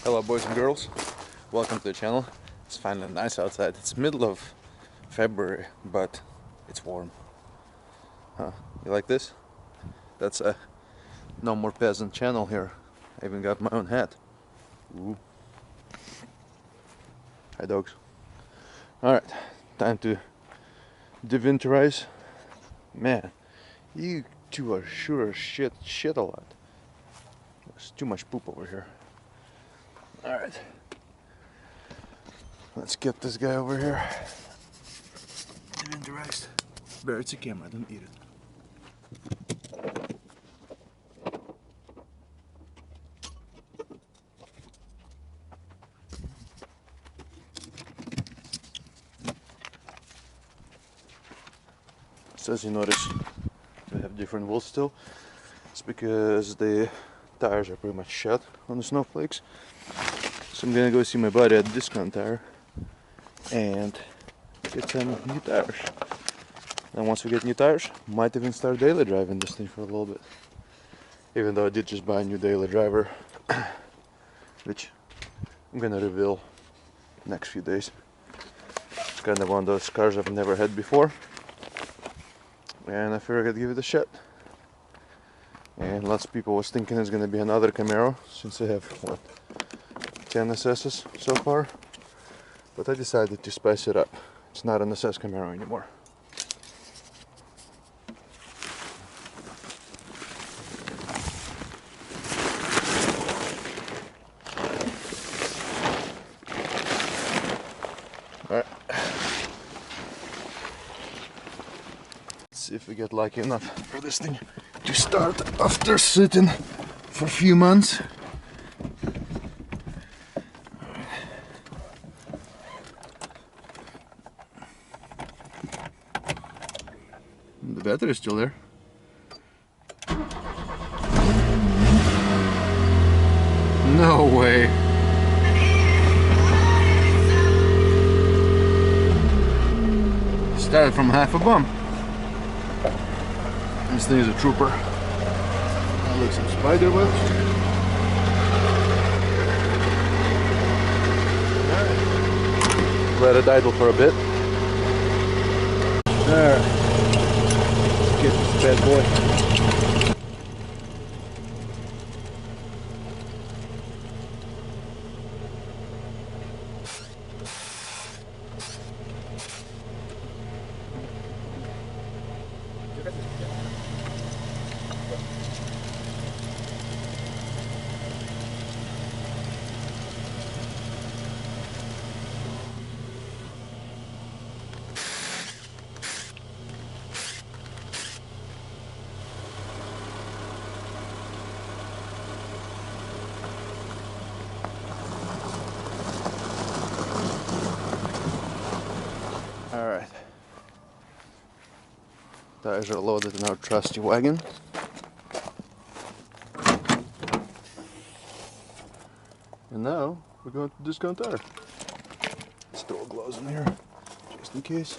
Hello boys and girls, welcome to the channel. It's finally nice outside. It's middle of February, but it's warm. Huh? You like this? That's a No More Peasant channel here. I even got my own hat. Ooh. Hi dogs. Alright, time to devinterize. Man, you two are sure as shit a lot. There's too much poop over here. Alright. Let's get this guy over here. Devinterized. Bear, it's a camera, don't eat it. So as you notice, we have different wheels still. It's because the tires are pretty much shut on the snowflakes. So I'm gonna go see my buddy at Discount Tire and get some new tires. And once we get new tires, might even start daily driving this thing for a little bit. Even though I did just buy a new daily driver, which I'm gonna reveal next few days. It's kind of one of those cars I've never had before, and I figured I'd give it a shot. And lots of people was thinking it's gonna be another Camaro, since I have what, 10 SS's so far. But I decided to spice it up. It's not an SS Camaro anymore. Alright. Let's see if we get lucky enough for this thing to start after sitting for a few months. The battery is still there. No way. Started from half a bump. This thing is a trooper. That looks some spider webs. Let it idle for a bit. Alright. Get this bad boy. Alright. Tires are loaded in our trusty wagon. And now we're going to Discount Tire. Let's throw a gloves in here, just in case.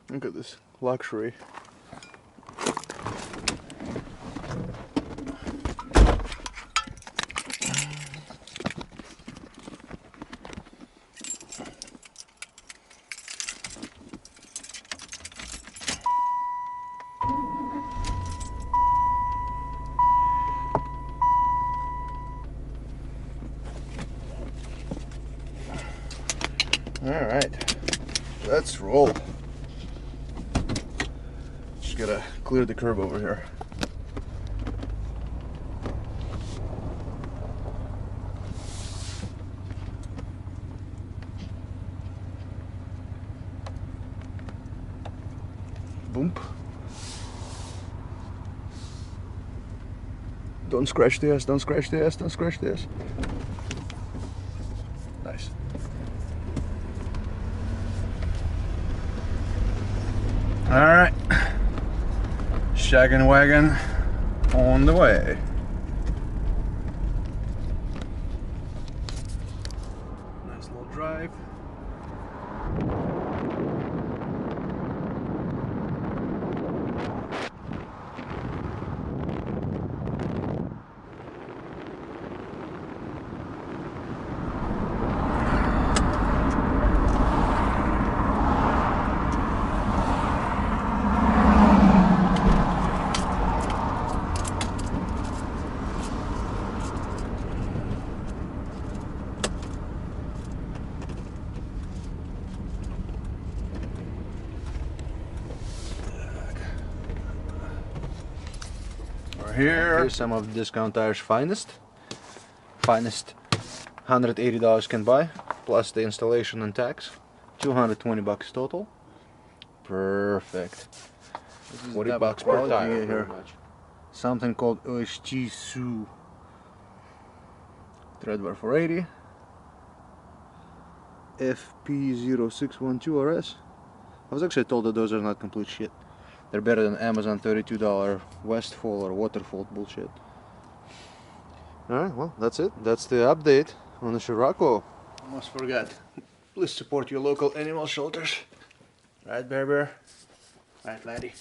Look at this luxury. Alright, let's roll. Just gotta clear the curb over here. Boom. Don't scratch the ass, don't scratch the ass, don't scratch the ass. Nice. Alright, shaggin' wagon on the way. Nice little drive. over here. Here's some of Discount Tire's finest. $180 can buy, plus the installation and tax. 220 bucks total. Perfect. 40 bucks per tire here. Something called OSG Threadwear 480. FP0612 RS. I was actually told that those are not complete shit. They're better than Amazon $32 Westfall or Waterfall bullshit. Alright, well, that's it. That's the update on the Scirocco. Almost forgot. Please support your local animal shelters. Right, Bear Bear? Right, laddie?